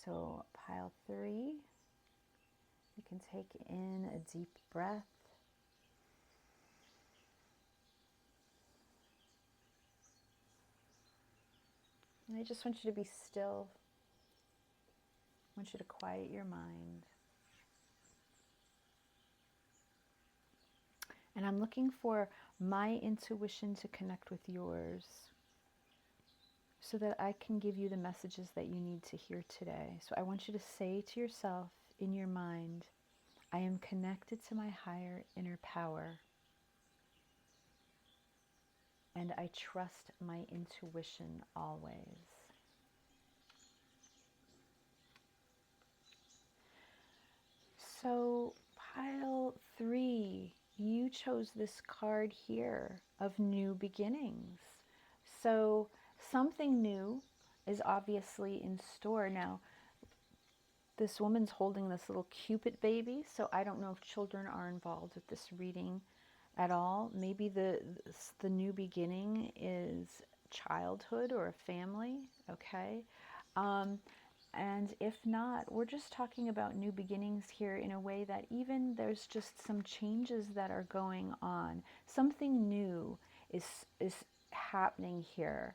So, pile 3, you can take in a deep breath. And I just want you to be still. I want you to quiet your mind. And I'm looking for my intuition to connect with yours so that I can give you the messages that you need to hear today. So I want you to say to yourself in your mind, I am connected to my higher inner power, and I trust my intuition always. So, pile 3, you chose this card here of new beginnings. So, something new is obviously in store. Now, this woman's holding this little Cupid baby, so I don't know if children are involved with this reading at all. Maybe the new beginning is childhood or a family, okay? And if not, we're just talking about new beginnings here in a way that even there's just some changes that are going on. Something new is happening here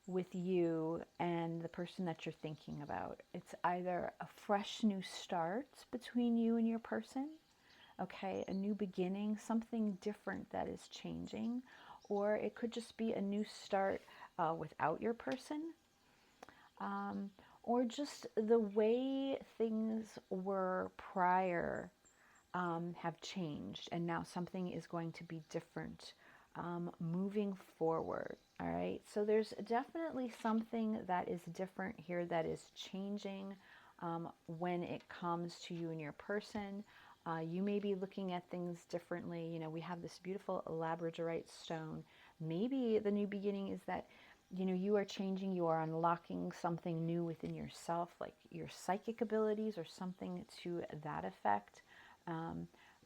with you and the person that you're thinking about. It's either a fresh new start between you and your person, okay, a new beginning, something different that is changing, or it could just be a new start without your person, or just the way things were prior have changed, and now something is going to be different moving forward. All right, so there's definitely something that is different here that is changing when it comes to you and your person. You may be looking at things differently. You know, we have this beautiful labradorite stone. Maybe the new beginning is that, you know, you are changing, you are unlocking something new within yourself, like your psychic abilities or something to that effect.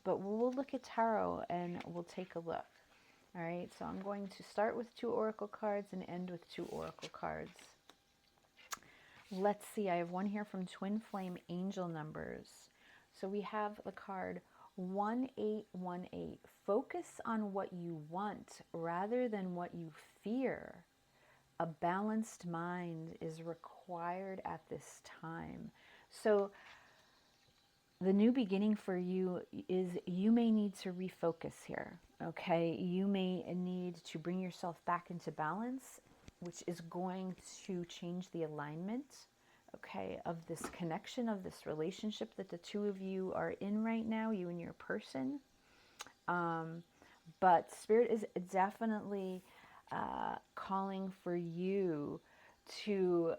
But we'll look at tarot and we'll take a look. All right, so I'm going to start with 2 oracle cards and end with 2 oracle cards. Let's see, I have one here from Twin Flame Angel Numbers. So we have the card 1818. Focus on what you want rather than what you fear. A balanced mind is required at this time. So the new beginning for you is you may need to refocus here, okay? You may need to bring yourself back into balance, which is going to change the alignment, okay, of this connection, of this relationship that the two of you are in right now, you and your person. But Spirit is definitely calling for you to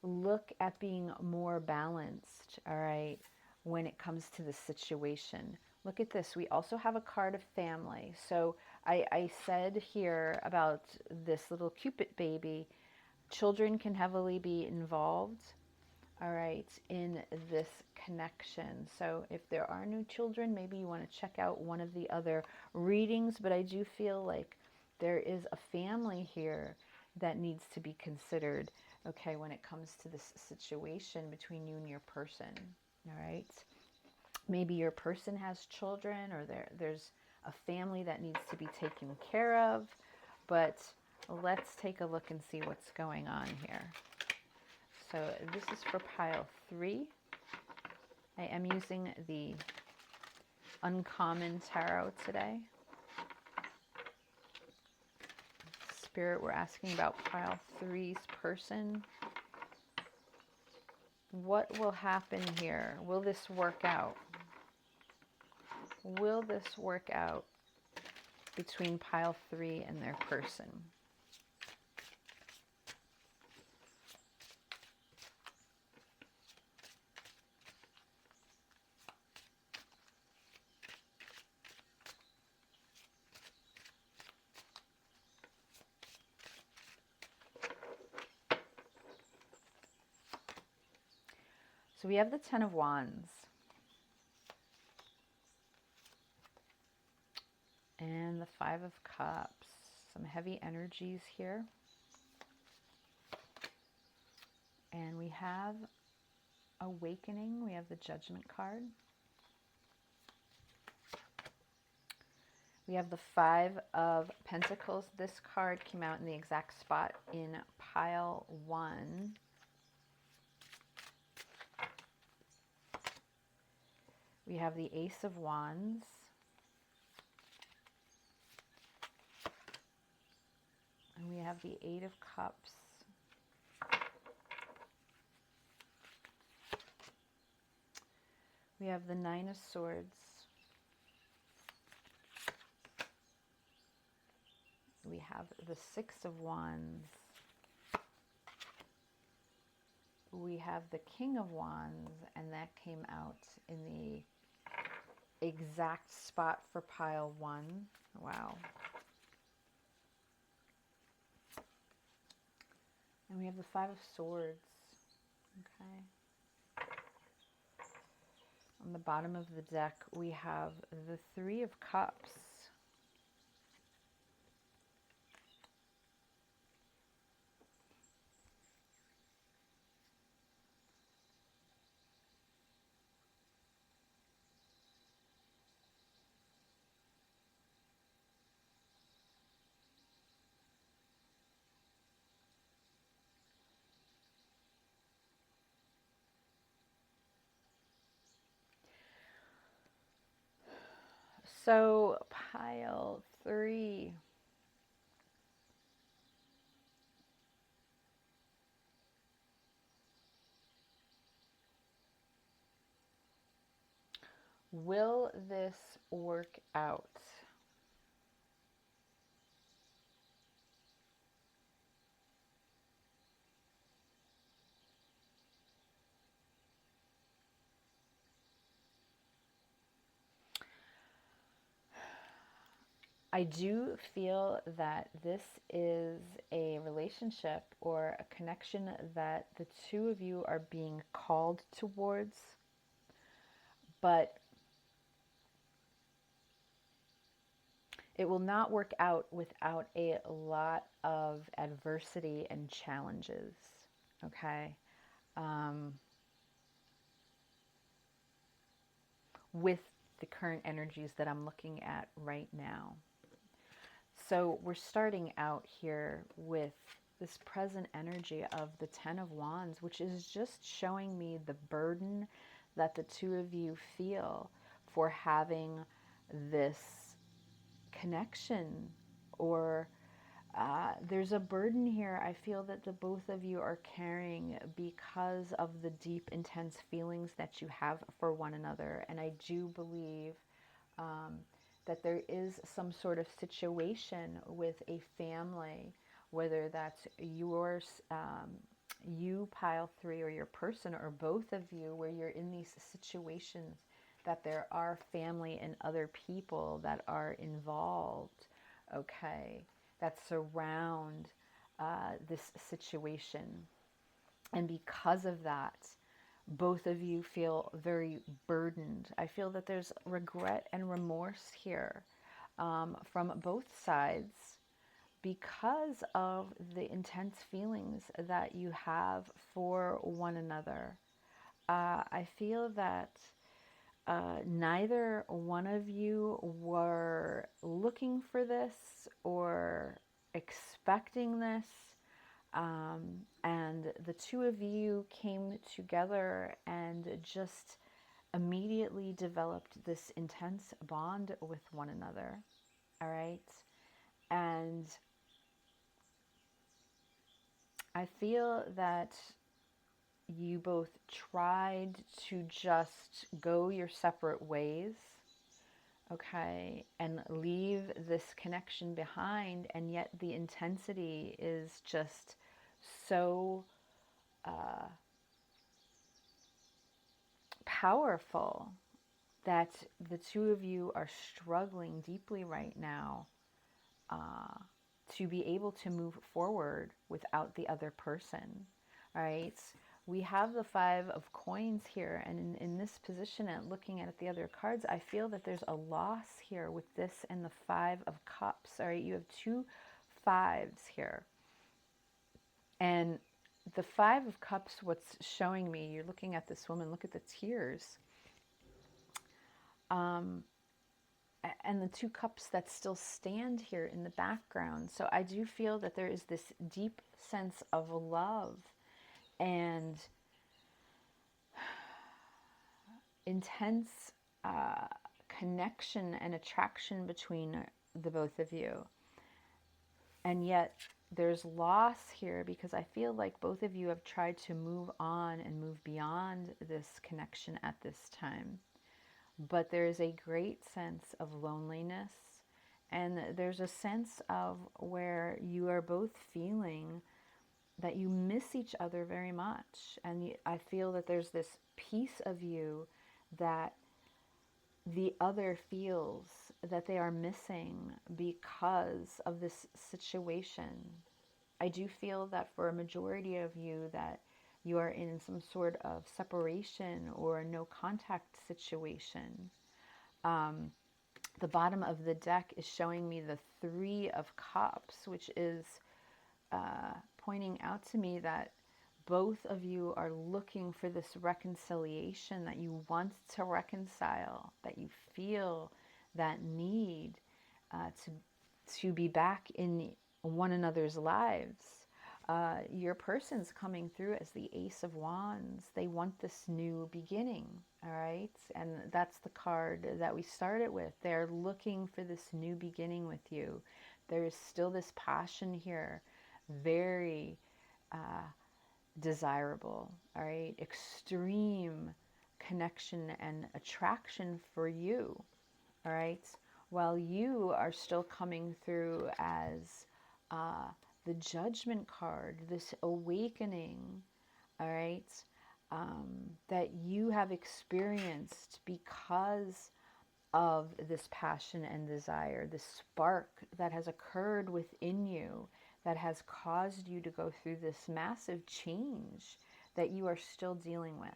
look at being more balanced, all right, when it comes to the situation. Look at this. We also have a card of family. So I said here about this little Cupid baby. Children can heavily be involved, all right, in this connection. So if there are new children, maybe you want to check out one of the other readings, but I do feel like there is a family here that needs to be considered, okay, when it comes to this situation between you and your person, all right? Maybe your person has children, or there's a family that needs to be taken care of. But let's take a look and see what's going on here. So this is for pile 3. I am using the Uncommon Tarot today. Spirit, we're asking about pile 3's person. What will happen here? Will this work out? Will this work out between pile 3 and their person? So we have the Ten of Wands. And the Five of Cups. Some heavy energies here. And we have Awakening. We have the Judgment card. We have the Five of Pentacles. This card came out in the exact spot in pile 1. We have the Ace of Wands. And we have the Eight of Cups. We have the Nine of Swords. We have the Six of Wands. We have the King of Wands, and that came out in the exact spot for pile 1. Wow. And we have the Five of Swords. Okay. On the bottom of the deck, we have the Three of Cups. So pile 3. Will this work out? I do feel that this is a relationship or a connection that the two of you are being called towards, but it will not work out without a lot of adversity and challenges, okay? With the current energies that I'm looking at right now. So we're starting out here with this present energy of the Ten of Wands, which is just showing me the burden that the two of you feel for having this connection, or there's a burden here I feel that the both of you are carrying because of the deep, intense feelings that you have for one another. And I do believe that there is some sort of situation with a family, whether that's yours, you, pile 3, or your person, or both of you, where you're in these situations that there are family and other people that are involved, okay, that surround this situation. And because of that, both of you feel very burdened. I feel that there's regret and remorse here from both sides because of the intense feelings that you have for one another. I feel that neither one of you were looking for this or expecting this. And the two of you came together and just immediately developed this intense bond with one another. All right. And I feel that you both tried to just go your separate ways, okay, and leave this connection behind, and yet the intensity is just so powerful that the two of you are struggling deeply right now to be able to move forward without the other person, right? We have the Five of Coins here, and in this position, and looking at the other cards, I feel that there's a loss here with this and the Five of Cups, all right? You have two fives here. And the Five of Cups, what's showing me, you're looking at this woman, look at the tears. And the two cups that still stand here in the background. So I do feel that there is this deep sense of love and intense connection and attraction between the both of you. And yet there's loss here because I feel like both of you have tried to move on and move beyond this connection at this time. But there is a great sense of loneliness, and there's a sense of where you are both feeling that you miss each other very much. And I feel that there's this piece of you that the other feels that they are missing because of this situation. I do feel that for a majority of you that you are in some sort of separation or no contact situation. The bottom of the deck is showing me the Three of Cups, which is pointing out to me that both of you are looking for this reconciliation, that you want to reconcile, that you feel that need to be back in one another's lives. Your person's coming through as the Ace of Wands. They want this new beginning, all right? And that's the card that we started with. They're looking for this new beginning with you. There's still this passion here, very desirable, all right? Extreme connection and attraction for you, all right? While you are still coming through as the Judgment card, this awakening, all right, that you have experienced because of this passion and desire, this spark that has occurred within you that has caused you to go through this massive change that you are still dealing with.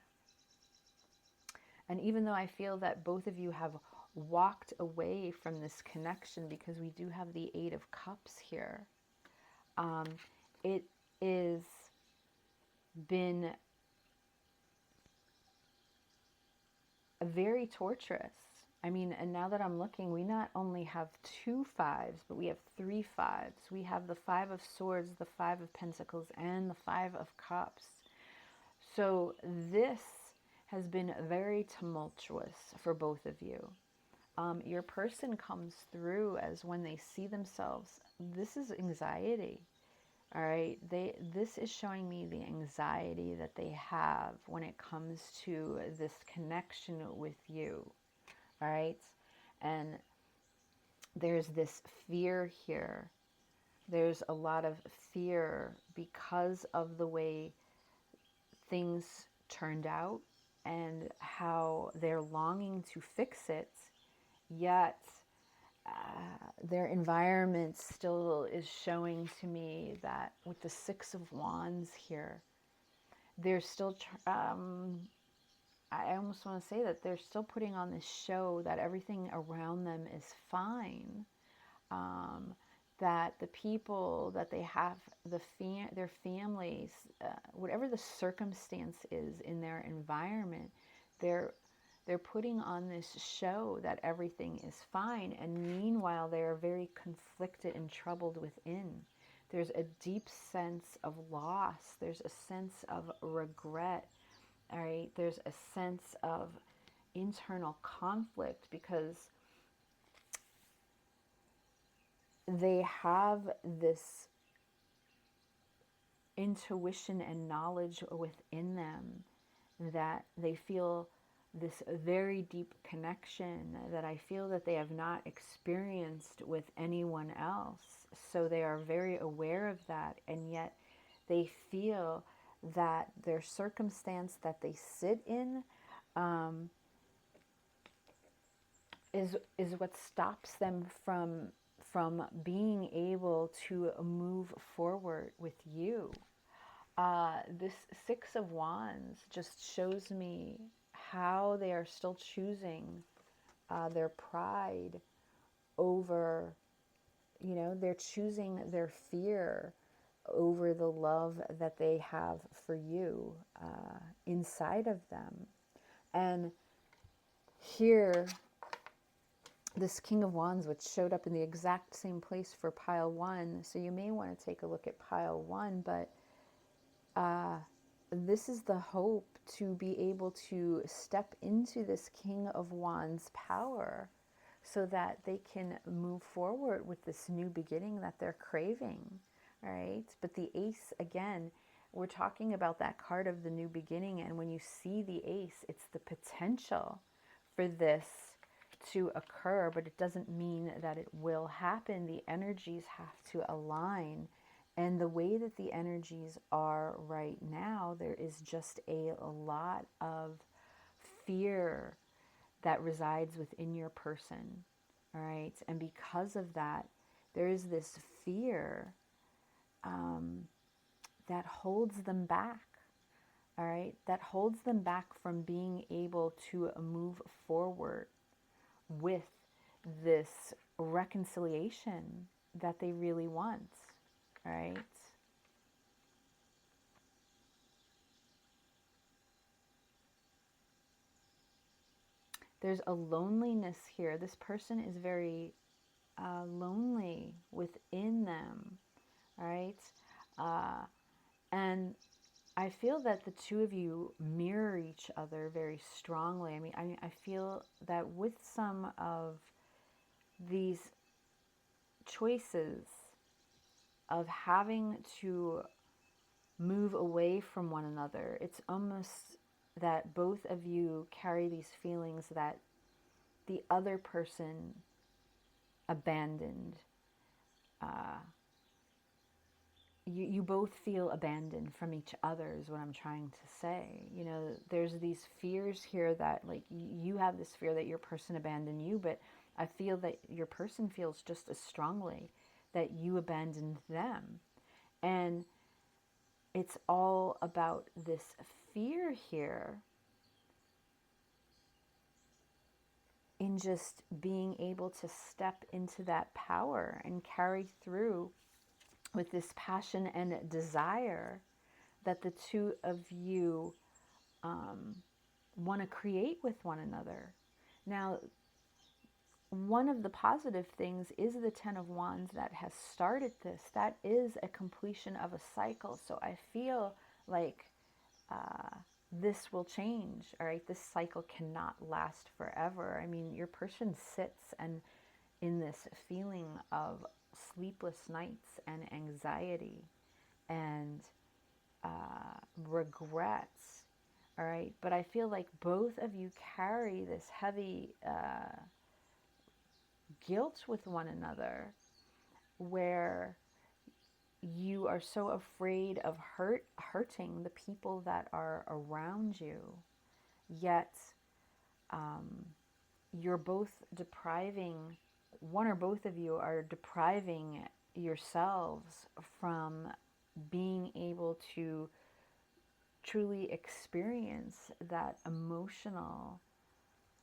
And even though I feel that both of you have walked away from this connection, because we do have the Eight of Cups here, it is been very torturous. I mean, and now that I'm looking, we not only have two fives, but we have three fives. We have the Five of Swords, the Five of Pentacles, and the Five of Cups. So this has been very tumultuous for both of you. Your person comes through as when they see themselves, this is anxiety. All right, this is showing me the anxiety that they have when it comes to this connection with you. All right, and there's this fear here. There's a lot of fear because of the way things turned out and how they're longing to fix it, yet their environment still is showing to me that with the Six of Wands here, they're still, I almost want to say that they're still putting on this show that everything around them is fine. That the people that they have, their families, whatever the circumstance is in their environment, they're They're putting on this show that everything is fine, and meanwhile they are very conflicted and troubled within. There's a deep sense of loss. There's a sense of regret. All right. There's a sense of internal conflict because they have this intuition and knowledge within them that they feel this very deep connection that I feel that they have not experienced with anyone else. So they are very aware of that, and yet they feel that their circumstance that they sit in is what stops them from being able to move forward with you. This Six of Wands just shows me how they are still choosing their pride over, they're choosing their fear over the love that they have for you inside of them. And here, this King of Wands, which showed up in the exact same place for pile one, so you may want to take a look at pile one, but this is the hope to be able to step into this King of Wands power so that they can move forward with this new beginning that they're craving, right? But the ace, again, we're talking about that card of the new beginning, and when you see the ace, it's the potential for this to occur, but it doesn't mean that it will happen. The energies have to align. And the way that the energies are right now, there is just a lot of fear that resides within your person, all right? And because of that, there is this fear that holds them back, all right? That holds them back from being able to move forward with this reconciliation that they really want, all right? There's a loneliness here. This person is very lonely within them, right? And I feel that the two of you mirror each other very strongly. I feel that with some of these choices of having to move away from one another, it's almost that both of you carry these feelings that the other person abandoned. You both feel abandoned from each other is what I'm trying to say. There's these fears here that, like, you have this fear that your person abandoned you, but I feel that your person feels just as strongly that you abandoned them. And it's all about this fear here in just being able to step into that power and carry through with this passion and desire that the two of you want to create with one another. Now, one of the positive things is the Ten of Wands that has started this. That is a completion of a cycle. So I feel like this will change, all right? This cycle cannot last forever. I mean, your person sits and in this feeling of sleepless nights and anxiety and regrets, all right? But I feel like both of you carry this heavy guilt with one another where you are so afraid of hurting the people that are around you, yet you're both depriving, one or both of you are depriving yourselves from being able to truly experience that emotional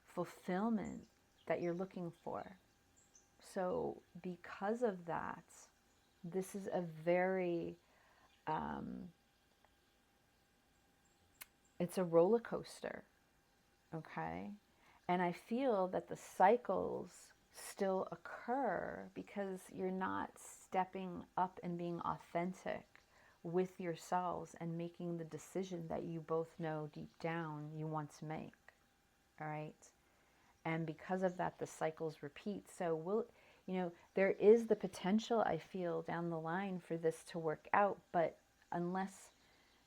fulfillment that you're looking for. So because of that, this is a very, it's a roller coaster, okay? And I feel that the cycles still occur because you're not stepping up and being authentic with yourselves and making the decision that you both know deep down you want to make. All right. And because of that, the cycles repeat. So there is the potential, I feel, down the line for this to work out. But unless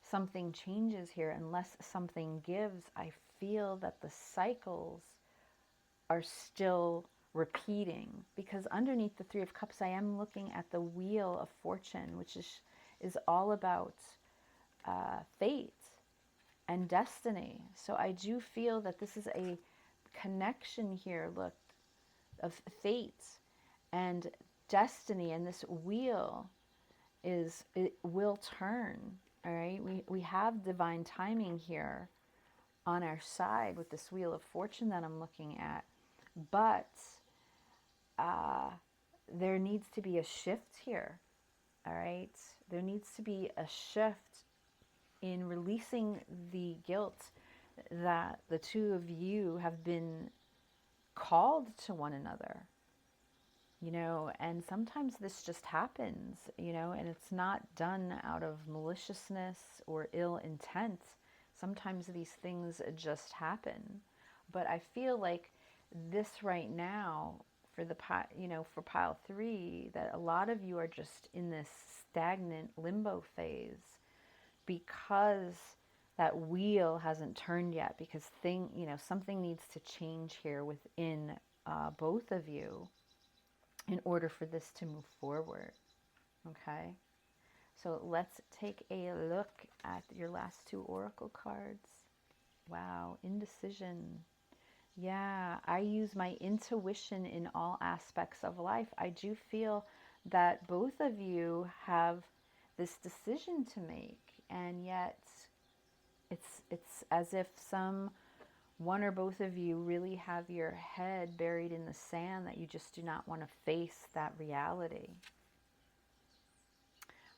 something changes here, unless something gives, I feel that the cycles are still repeating, because underneath the Three of Cups I am looking at the Wheel of Fortune, which is all about fate and destiny. So I do feel that this is a connection here, look, of fate and destiny, and this wheel it will turn. All right, we have divine timing here on our side with this Wheel of Fortune that I'm looking at, but there needs to be a shift here. All right, there needs to be a shift in releasing the guilt that the two of you have been called to one another, and sometimes this just happens, and it's not done out of maliciousness or ill intent. Sometimes these things just happen. But I feel like this right now, for for pile 3, that a lot of you are just in this stagnant limbo phase because that wheel hasn't turned yet, because something needs to change here within both of you in order for this to move forward. Okay, so let's take a look at your last 2 oracle cards. Wow, indecision. Yeah, I use my intuition in all aspects of life. I do feel that both of you have this decision to make, and yet it's as if one or both of you really have your head buried in the sand, that you just do not want to face that reality.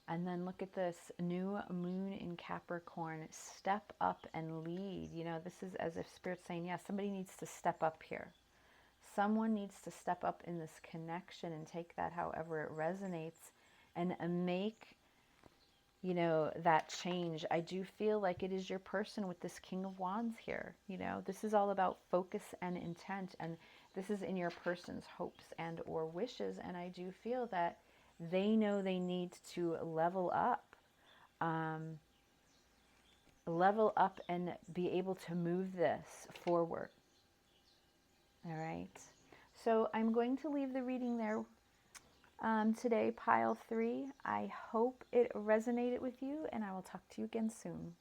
And then look at this new moon in Capricorn. Step up and lead. This is as if Spirit's saying, yeah, somebody needs to step up here. Someone needs to step up in this connection and take that however it resonates and make, that change. I do feel like it is your person with this King of Wands here. This is all about focus and intent, and this is in your person's hopes and or wishes. And I do feel that they know they need to level up and be able to move this forward. All right. So I'm going to leave the reading there today, pile 3. I hope it resonated with you, and I will talk to you again soon.